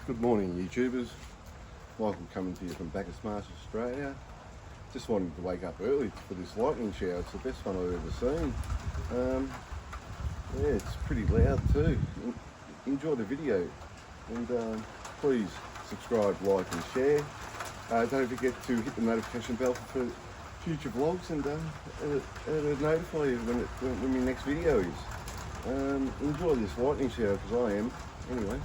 Good morning, YouTubers. Michael coming to you from Bacchus Marsh, Australia. Just wanted to wake up early for this lightning shower. It's the best one I've ever seen. Yeah, it's pretty loud too. Enjoy the video, and please subscribe, like and share. Don't forget to hit the notification bell for future vlogs, and it'll notify you when my next video is. Enjoy this lightning shower, because I am. Anyway.